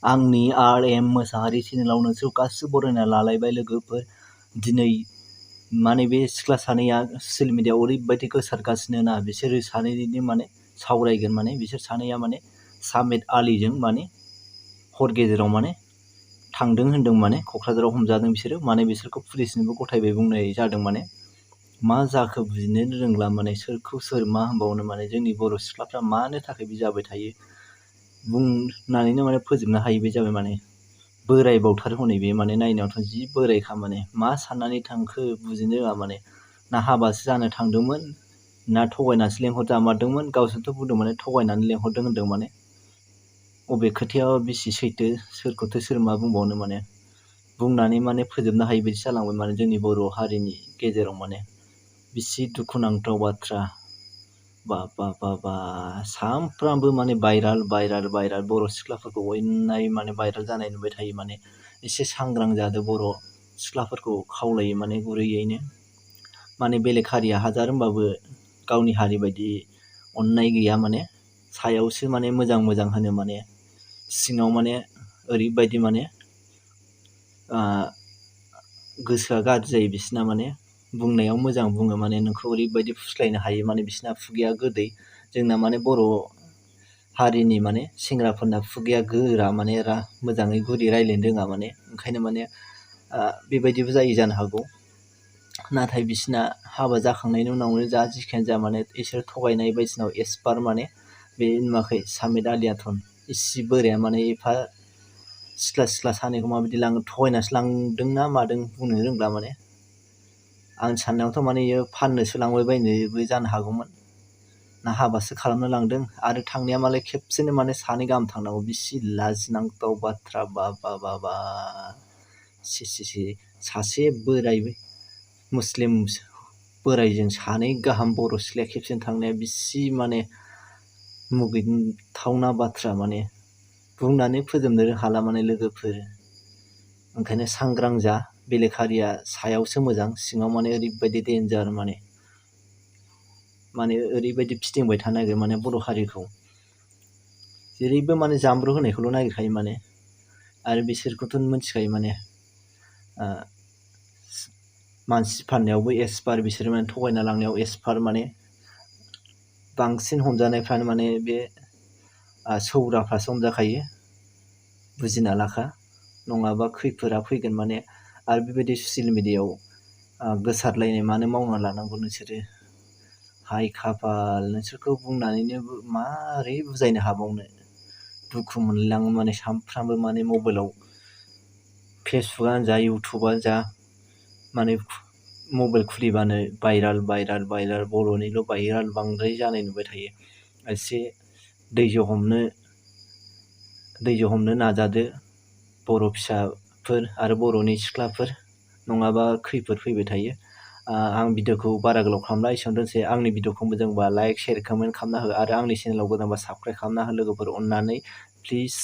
आंनि RM मोसाहारि चेनेलाव नोंसोर गासिबो बरायना लालायबाय लोगोफोर। दिनै माने बे सिख्ला सानैया ससियेल मिडियाआव ओरैबायदि गोसारगासिनो ना, बिसोरो सानैनि माने सावरायगोन, माने बिसोर सानैया माने सामेद आलिजों माने हर गेजेराव माने थांदों होनदों, माने क'क्राझाराव हमजादों बिसोरो। माने बिसोरखौ पुलिसनोबो गथायबाय बुंनाय जादों। माने मा जाखो बुजिनो रोंला, माने सोरखौ सोर मा होनबावनो, माने जोंनि बर' सिख्लाफ्रा मानो थाखाय बि जाबाय थायो बुंनानैनो माने फोजोबनो हायि बे जाबाय। माने बोरायबावथार हनै बे, माने नायनायावथ' जि बोरायखा, माने मा साननानै थांखो बुजिनो रोङा। माने ना हाबासो जानो थांदोंमोन ना थगायनासो लेंहरजामारदोंमोन। गावसोरथ' बुंदों माने थगायनानै लेंहरदों होनदों। माने अबे खोथाया बेसे सैथो, सोरखौथो सोर मा बुंबावनो, माने बुंनानै माने फोजोबनो हायि बायदि जालांबाय। माने जोंनि बर' हारिनि गेजेराव माने बिसि दुखुनांथाव बाथ्रा। बा सामफ्रामबो माने भाइराल बर' सिख्लाफोरखौ अयनाय माने भाइराल जानाय नुबाय थायो। माने एसे सांग्रां जादो बर' सिख्लाफोरखौ खावलायो माने गुरैयैनो। माने बेलेग हारिया हाजार होनबाबो गावनि हारि बायदि अननाय गैया। माने सायावसो माने मोजां होनो, माने सिङाव माने ओरैबायदि माने गोसोआ गाज्रि जायो बिसिना। माने बुंनायाव मोजां बुङो, माने नोंखौ ओरैबायदि फुस्लायनो हायो। माने बिसिना खुगाया गोदै, जोंना माने बर' हारिनि माने सेंग्राफोरना खुगाया गोरा, माने मोजाङै गुरै रायज्लायनो रोङा। माने ओंखायनो माने बेबायदिबो जायो जानो हागौ। नाथाय बिसिना हाबा जाखांनायनि उनावनो जा जिखियानो जा, माने इसोर थगायनाय बायदिसिनाव एक्सपार्ट। माने बे नुवाखै सामेद आलियाथ' इसे बोराया माने एफा सिख्ला सानैखौ माबायदि थगायनासो लांदोंना मादों बुंनो रोंला। माने आं साननायावथ' माने इयो फाननोसो लांबाय बायनोबो जानो हागौमोन, ना हाबासो खालामनो लांदों। आरो थांनाया मालाय खेबसेनो माने 2 गाहाम थांनांगौ, बिसि लाजिनांथाव बाथ्रा। बा सासे बोराय मुस्लिम बोरायजों 2 गाहाम बर' सिख्लाया खेबसेनो थांनाया बिसि माने मुगैथावना बाथ्रा। माने बुंनानै फोजोबनो हाला माने लोगोफोर। ओंखायनो सांग्रां जा। बेलेग हारिया सायावसो मोजां, सिङाव माने ओरैबायदि डेन्जार। माने ओरैबायदि फिदिंबाय थानो नागिरो माने बर' हारिखौ, जेरैबो माने जामब्रु होनायखौल' नागिरखायो। माने आरो बिसोरखौथ' मिथिखायो, माने मानसि फाननायावबो एक्सपार्ट बिसोर, माने थगायना लांनायाव एक्सपार्ट। माने बांसिन हमजानायफ्रानो माने बे सौराफ्रासो हमजाखायो, बुजिना लाखा नङाबा खैफोदा फैगोन। माने आरो बेबायदि ससियेल मिडियाआव गोसारलायनाय मानो मावना लानांगौ नोंसोरो? हाय खाफाल, नोंसोरखौ बुंनानैनो मारै बुजायनो हाबावनो, दुखु मोनलाङो। माने सामफ्रामबो माने मबाइलाव फेसबुकआनो जा इउटुबानो जा, माने मबाइल खुलिबानो भाइराल बर'निल' भाइराल बांद्राय जानाय नुबाय थायो। एसे धैज्य हमनो नाजादो बर' फिसाफोर आरो बर'नि सिख्लाफोर, नङाबा खैफोद फैबाय थायो। आं भिडिअखौ बारा गोलाव खालामला, एसेयावनो दोनसै। आंनि भिडिअखौ मोजांबा लाइक, शेयार, कमेन्ट खालामना हो। आरो आंनि चेनेलाव गोदानबा साबस्क्राइब खालामना हो लोगोफोर, अननानै प्लिज।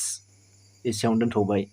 एसेयावनो दोनथ'बाय।